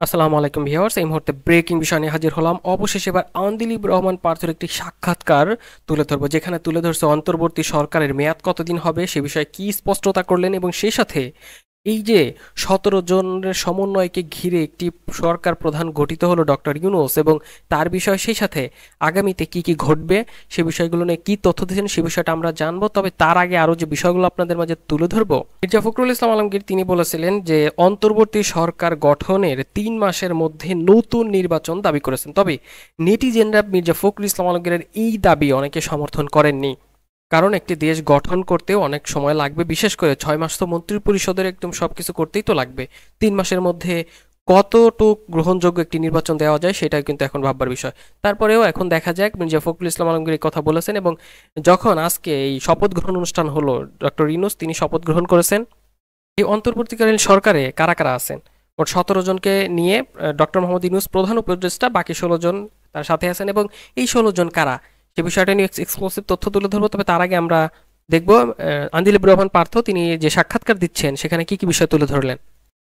আসসালামু আলাইকুম ভিউয়ার্স, এই মুহূর্তে ব্রেকিং বিষয় নিয়ে হাজির হলাম। অবশেষে এবার আন্দিলিব রহমান পার্থর একটি সাক্ষাৎকার তুলে ধরবো, যেখানে তুলে ধরছে অন্তর্বর্তী সরকারের মেয়াদ কতদিন হবে সে বিষয়ে কি স্পষ্টতা করলেন, এবং সেই সাথে এই যে 17 জনের সমন্বয়কে ঘিরে একটি সরকার প্রধান গঠিত হলো ডক্টর ইউনূস, এবং তার বিষয়ে সেই সাথে আগামীতে কি কি ঘটবে সে বিষয়গুলো নিয়ে কি তথ্য দিয়েছেন সে বিষয়টা আমরা জানবো। তবে তার আগে আরো যে বিষয়গুলো আপনাদের মাঝে তুলে ধরবো, মির্জা ফখরুল ইসলাম আলমগীর তিনি বলেছিলেন যে অন্তর্বর্তী সরকার গঠনের 3 মাসের মধ্যে নতুন নির্বাচন দাবি করেছেন। তবে নেটিজেনরা মির্জা ফখরুল ইসলাম আলমগীরের এই দাবি অনেকে সমর্থন করেননি, কারণ একটি দেশ গঠন করতেও অনেক সময় লাগবে, বিশেষ করে 6 মাস তো মন্ত্রিপরিষদের একদম সবকিছু করতেই তো লাগবে। 3 মাসের মধ্যে কতটুক গ্রহণযোগ্য একটি নির্বাচন দেওয়া যায় সেটাই কিন্তু এখন ভাববার বিষয়। তারপরেও এখন দেখা যাক, মির্জা ফখরুল ইসলাম আলমগীর এই কথা বলেছেন, এবং যখন আজকে এই শপথ গ্রহণ অনুষ্ঠান হলো, ডক্টর ইউনূস তিনি শপথ গ্রহণ করেছেন। এই অন্তর্বর্তীকালীন সরকারে কারা কারা আছেন? মোট 17 জনকে নিয়ে ডক্টর মোহাম্মদ ইউনূস প্রধান উপদেষ্টা, বাকি 16 জন তার সাথে আছেন। এবং এই 16 জন কারা সে বিষয়টা নিয়ে এক্সক্লুসিভ তথ্য তুলে ধরবো। তবে তার আগে আমরা দেখবো আন্দিলিব রহমান পার্থ তিনি যে সাক্ষাৎকার দিচ্ছেন সেখানে কি কি বিষয় তুলে ধরলেন।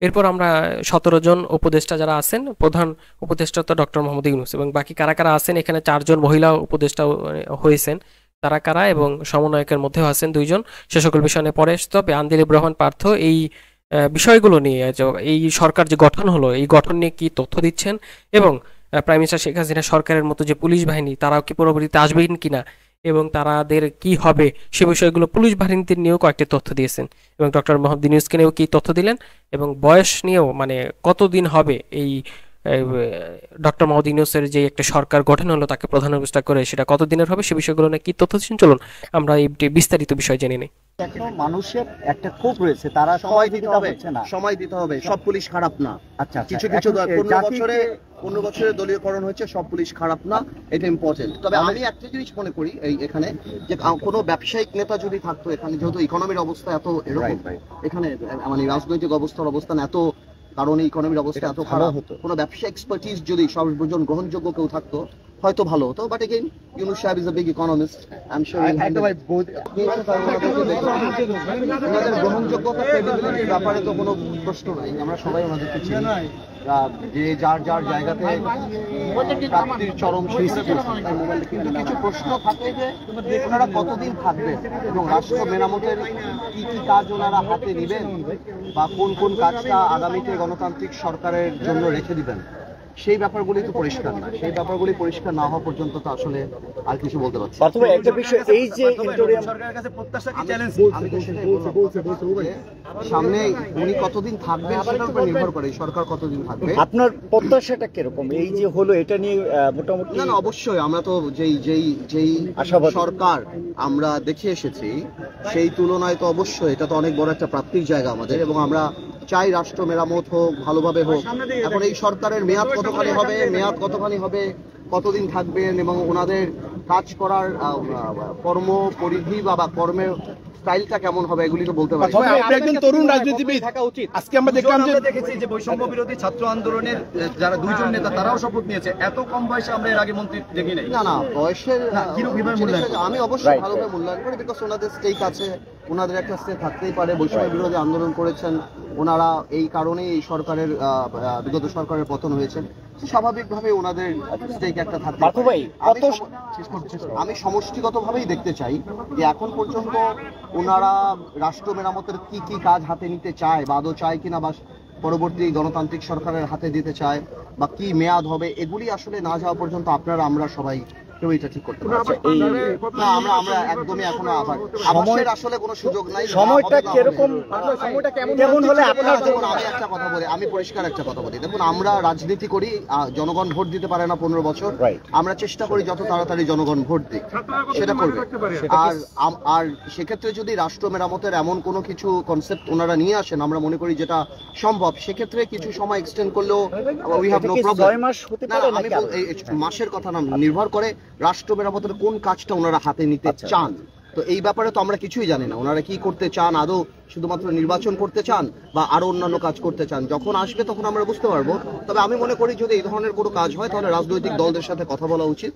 এরপর আমরা 17 জন উপদেষ্টা যারা আছেন, প্রধান উপদেষ্টা তো ডক্টর মোহাম্মদ ইউনূস, এবং বাকি কারা কারা আছেন, এখানে 4 জন মহিলা উপদেষ্টা হয়েছেন, তারা কারা, এবং সমন্বয়কের মধ্যেও আছেন 2 জন। সে সকল বিষয় নিয়ে পরে আসতে হবে। আন্দিলিব রহমান পার্থ এই বিষয়গুলো নিয়ে, এই সরকার যে গঠন হলো এই গঠন নিয়ে কি তথ্য দিচ্ছেন, এবং প্রাইম মিনিস্টার শেখ হাসিনা সরকারের মতো যে পুলিশ বাহিনী তারাও কি পরবর্তীতে আসবেন কিনা, এবং তাদের কি হবে সে বিষয়গুলো পুলিশ বাহিনীদের নিয়েও কয়েকটি তথ্য দিয়েছেন, এবং ডক্টর মোহাম্মদ ইউনূসকে নিয়েও কি তথ্য দিলেন, এবং বয়স নিয়েও মানে কতদিন হবে এই ডক্টর মোহাম্মদ ইউনূসের যে একটা সরকার গঠন হলো তাকে প্রধান উপদেষ্টা করে সেটা কতদিনের হবে সে বিষয়গুলো নিয়ে কি তথ্য দিচ্ছেন, চলুন আমরা এই বিস্তারিত বিষয় জেনে নিই। এখনো মানুষের একটা ক্ষোভ রয়েছে, তারা সময় দিতে হবে না, সময় দিতে হবে। সব পুলিশ খারাপ না। আচ্ছা কিছু কিছু 15 বছরে দলীয়করণ হয়েছে, সব পুলিশ খারাপ না, এটা ইম্পর্টেন্ট। তবে আমি একটা জিনিস মনে করি এখানে যে কোনো ব্যবসায়িক নেতা যদি থাকতো এখানে, যেহেতু ইকোনমির অবস্থা এত এরকম, এখানে মানে রাজনৈতিক অবস্থান এত, কারণ ইকোনমির অবস্থা এত খারাপ হতো, কোনো ব্যবসা এক্সপার্টিস যদি সর্বজন গ্রহণযোগ্য কেউ থাকতো হয়তো ভালো হতো। বাট এগেইন ইউনূস সাহেব is a big economist, I am sure ওনাদের গ্রহণযোগ্যতা ক্রেডিবিলিটির ব্যাপারে তো কোনো প্রশ্ন নাই। আমরা সবাই ওনাদেরকে চিনি, যে যার যার জায়গাতে প্রাপ্তির চরম শীর্ষে। কিন্তু কিছু প্রশ্ন থাকে যে ওনারা কতদিন থাকবেন, এবং রাষ্ট্র মেরামতের কি কি কাজ ওনারা হাতে নেবেন, বা কোন কোন কাজটা আগামীতে গণতান্ত্রিক সরকারের জন্য রেখে দিবেন, সেই ব্যাপারগুলি তো পরিষ্কার না। সেই ব্যাপারগুলি পরিষ্কার না হওয়া পর্যন্ত তো আসলে আর কিছু বলতে পারছি। প্রথমে একটা বিষয়, এই যে সরকারের কাছে প্রত্যাশা কি চ্যালেঞ্জ, আমি তো সেটাই বললাম, সামনে উনি কতদিন থাকবেন সেটার উপর নির্ভর করে সরকার কতদিন থাকবে। আপনার প্রত্যাশাটা কিরকম এই যে হলো, এটা নিয়ে মোটামুটি? না, অবশ্যই আমরা তো যেই সরকার আমরা দেখে এসেছি সেই তুলনায় তো অবশ্যই এটা তো অনেক বড় একটা প্রাপ্তির জায়গা আমাদের, এবং আমরা চাই রাষ্ট্র মেরামত হোক, ভালোভাবে হোক। এখন এই সরকারের মেয়াদ কতখানি হবে, কতদিন থাকবেন, এবং ওনাদের কাজ করার কর্ম পরিধি বা কর্মের স্টাইলটা কেমন হবে, এগুলি তো বলতে পারি। আপনি একজন তরুণ রাজনীতিবিদ, আজকে আমরা দেখেছি যে বৈষম্য বিরোধী ছাত্র আন্দোলনের যারা 2 জন নেতা তারাও শপথ নিয়েছে। এত কম বয়সে আমরা এর আগে মন্ত্রী দেখি নাই। না, বয়সের আমি অবশ্যই ভালোভাবে মূল্যায়ন করি, বিকজ ওনাদের স্টেক আছে, ওনাদের একটা স্টেক থাকতেই পারে। বৈষম্য বিরোধী আন্দোলন করেছেন ওনারা, এই কারণেই এই সরকারের বিগত সরকারের পতন হয়েছে, স্বাভাবিকভাবে ওনাদের স্টেক একটা থাকতে পারে। আমি সমষ্টিগতভাবেই দেখতে চাই যে এখন পর্যন্ত ওনারা রাষ্ট্র মেরামতের কি কি কাজ হাতে নিতে চায়, বা আদৌ চায় কিনা, বা পরবর্তী গণতান্ত্রিক সরকারের হাতে দিতে চায়, বা কি মেয়াদ হবে, এগুলি আসলে না যাওয়া পর্যন্ত আমরা সবাই কেউ এটা ঠিক করতে পারছি না। আমরা একদমই এখনো আবাসের আসলে কোনো সুযোগ নাই। সময়টা কিরকম, কেমন হলে আপনার? আমি একটা কথা বলি, আমি পরিষ্কার একটা কথা বলি, দেখুন আমরা রাজনীতি করি, জনগণ ভোট দিতে পারে না 15 বছর, আমরা চেষ্টা করি যত তাড়াতাড়ি জনগণ ভোট দিক, সেটা করবে। আর সেক্ষেত্রে যদি রাষ্ট্র মেরামতের এমন কোনো কিছু কনসেপ্ট ওনারা নিয়ে আসেন, আমরা মনে করি যেটা সম্ভব, সেক্ষেত্রে কিছু সময় এক্সটেন্ড করলেও উই হ্যাভ নো প্রবলেম। 6 মাস হতে পারে না, আমি মাসের কথা না, নির্ভর করে রাষ্ট্র মেরামতের কোন কাজটা ওনারা হাতে নিতে চান। তো এই ব্যাপারে তো আমরা কিছুই জানি না ওনারা কি করতে চান, আদৌ শুধুমাত্র নির্বাচন করতে চান বা আরো অন্যান্য কাজ করতে চান। যখন আসবে তখন আমরা বুঝতে পারবো। তবে আমি মনে করি যদি এই ধরনের কোনো কাজ হয় তাহলে রাজনৈতিক দলদের সাথে কথা বলা উচিত,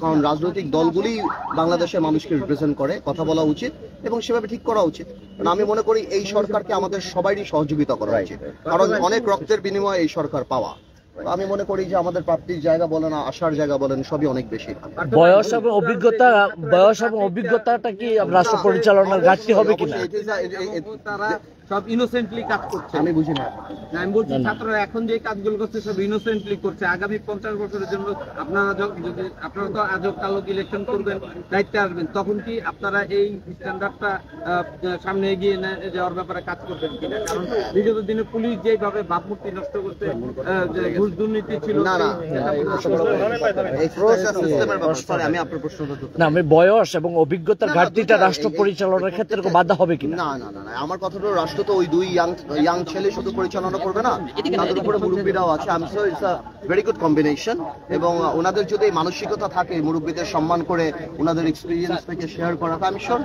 কারণ রাজনৈতিক দলগুলি বাংলাদেশের মানুষকে রিপ্রেজেন্ট করে, কথা বলা উচিত এবং সেভাবে ঠিক করা উচিত। কারণ আমি মনে করি এই সরকারকে আমাদের সবারই সহযোগিতা করা উচিত, কারণ অনেক রক্তের বিনিময়ে এই সরকার পাওয়া। তো আমি মনে করি যে আমাদের প্রাপ্তির জায়গা বলেন, আশার জায়গা বলেন, সবই অনেক বেশি। বয়স এবং অভিজ্ঞতাটা কি রাষ্ট্র পরিচালনার ঘাটতি হবে কিনা? তারা সব ইনোসেন্টলি কাজ করছে। আমি বুঝি না, আমি বলছি ছাত্ররা এখন যে কাজগুলো করছে সব ইনোসেন্টলি করছে। আগামী 50 বছরের জন্য আপনারা যদি আপনারা তো আজব কালক ইলেকশন করবেন, দায়িত্বে আসবেন, তখন কি আপনারা এই স্ট্যান্ডার্ডটা সামনে এগিয়ে যাওয়ার ব্যাপারে কাজ করবেন কিনা? কারণ বিগত দিনে পুলিশ যেভাবে ভাবমূর্তি নষ্ট করতে, ঘুষ দুর্নীতি ছিল, না না এই প্রসেস সিস্টেমের ব্যাপারে আমি আপনার প্রশ্নটা না, আমি বয়স এবং অভিজ্ঞতার ঘাটতিটা রাষ্ট্র পরিচালনার ক্ষেত্রে বাধা হবে কিনা? না না না, আমার কথাটা রাষ্ট্র তো ওই দুই ইয়াং ছেলে শুধু পরিচালনা করবে না, তাদের উপরে মুরব্বীরাও আছে। আমি so it's a very good combination. এবং ওনাদের যদি মানসিকতা থাকে মুরব্বীদের সম্মান করে ওনাদের এক্সপিরিয়েন্স থেকে শেয়ার করা, আমি sure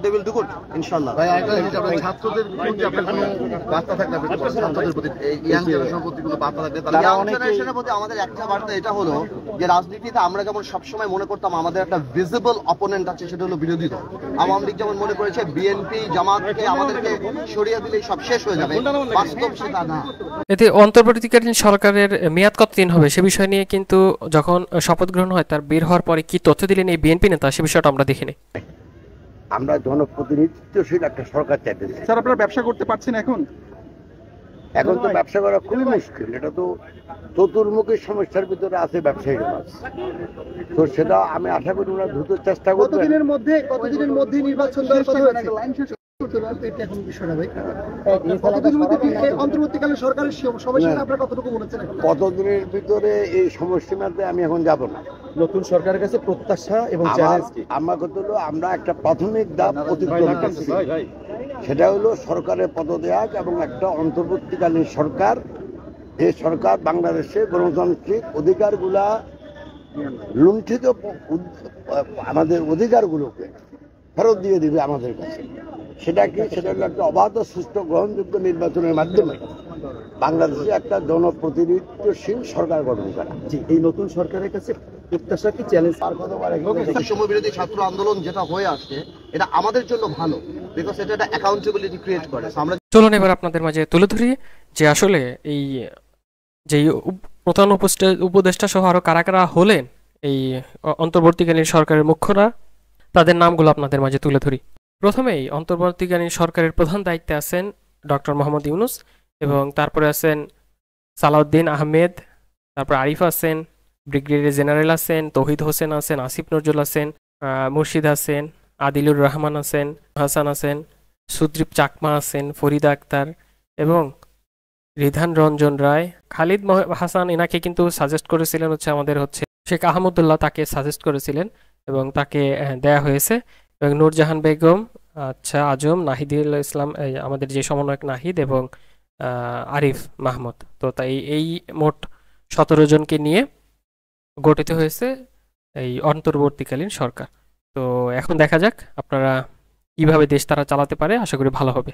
they will do good ইনশাআল্লাহ। ছাত্রদের প্রতি আপনার কোনো বার্তা থাকলে ছাত্রদের প্রতি, ইয়াং জেনারেশনের প্রতি কোনো বার্তা থাকলে? ইয়াং জেনারেশনের প্রতি আমাদের একটা বার্তা এটা হলো যে রাজনীতিতে আমরা যেমন সবসময় মনে করতাম আমাদের একটা ভিজিবল অপোনেন্ট আছে, সেটা হলো বিরোধী দল। আওয়ামী লীগ যেমন মনে করেছে বিএনপি জামাতকে আমাদেরকে সরিয়ে দিলেই সব শেষ হয়ে যাবে, বাস্তব সেটা না। এতে অন্তর্বর্তীকালীন সরকারের মেয়াদ কতদিন হবে সে বিষয় নিয়ে কিন্তু যখন শপথ গ্রহণ হয় তার বের হওয়ার পরে কি তথ্য দিলেন এই বিএনপি নেতা, সে বিষয়টা আমরা দেখিনি। আমরা জনপ্রতিনিধিত্বশীল একটা সরকার চাইতেছি। স্যার আপনারা ব্যবসা করতে পারছেন এখন? এখন তো ব্যবসা করা খুবই মুশকিল, এটা তো চতুর্মুখী সমস্যার ভিতরে আছে ব্যবসায়ী সমাজ। তো সেটা আমি আশা করি ওরা দ্রুত চেষ্টা করবে। কতদিনের মধ্যে নির্বাচন দেওয়ার কথা হয়েছে? অন্তর্বর্তীকালীন সরকারের সময়সীমা আপনারা কতটুকু বলেছেন? কতদিনের ভিতরে এই সমস্যাতে আমি এখন যাব না। নতুন সরকারের কাছে প্রত্যাশা এবং চ্যালেঞ্জ কি? আমার কথা হলো আমরা একটা প্রাথমিক ধাপ অতিক্রম করছি, সেটা হলো সরকারের পদত্যাগ এবং একটা অন্তর্বর্তীকালীন সরকার, যে সরকার বাংলাদেশে গণতান্ত্রিক অধিকারগুলা লুণ্ঠিত আমাদের অধিকারগুলোকে ফেরত দিয়ে দিবে আমাদের কাছে। সেটা কি? সেটা হলো একটা অবাধ সুষ্ঠু গ্রহণযোগ্য নির্বাচনের মাধ্যমে বাংলাদেশে একটা জনপ্রতিনিধিত্বশীল সরকার গঠন করা। এই নতুন সরকারের কাছে প্রত্যাশা কি চ্যালেঞ্জ? বৈষম্য বিরোধী ছাত্র আন্দোলন যেটা হয়ে আসছে এটা আমাদের জন্য ভালো, বিকজ এটা একটা অ্যাকাউন্টেবিলিটি ক্রিয়েট করে। আমরা চলুন এবার আপনাদের মাঝে তুলে ধরি যে আসলে এই যে প্রধান উপদেষ্টা সহ আরো কারা কারা হলেন এই অন্তর্বর্তীকালীন সরকারের মুখ্যরা, তাদের নামগুলো আপনাদের মাঝে তুলে ধরি। প্রথমেই অন্তর্বর্তীকালীন সরকারের প্রধান দায়িত্বে আছেন ডক্টর মোহাম্মদ ইউনূস, এবং তারপরে আছেন সালাউদ্দিন আহমেদ, তারপর আরিফ আছেন, ব্রিগেডিয়ার জেনারেল আছেন, তৌহিদ হোসেন আছেন, আসিফ নজরুল আছেন, মুর্শিদ আছেন, আদিলুর রহমান আছেন, হাসান আছেন, সুদ্রীপ চাকমা আছেন, ফরিদা আক্তার এবং রিধান রঞ্জন রায়। খালিদ হাসান এনাকে কিন্তু সাজেস্ট করেছিলেন আমাদের শেখ আহমদুল্লাহ, তাকে সাজেস্ট করেছিলেন এবং তাকে দেয়া হয়েছে। এবং নূরজাহান বেগম, আজম, নাহিদুল ইসলাম, আমাদের যে সমন্বয়ক নাহিদ এবং আরিফ মাহমুদ। তো তাই এই মোট 17 জনকে নিয়ে গঠিত হয়েছে এই অন্তর্বর্তীকালীন সরকার। তো এখন দেখা যাক আপনারা কিভাবে দেশ তারা চালাতে পারে, আশা করি ভালো হবে।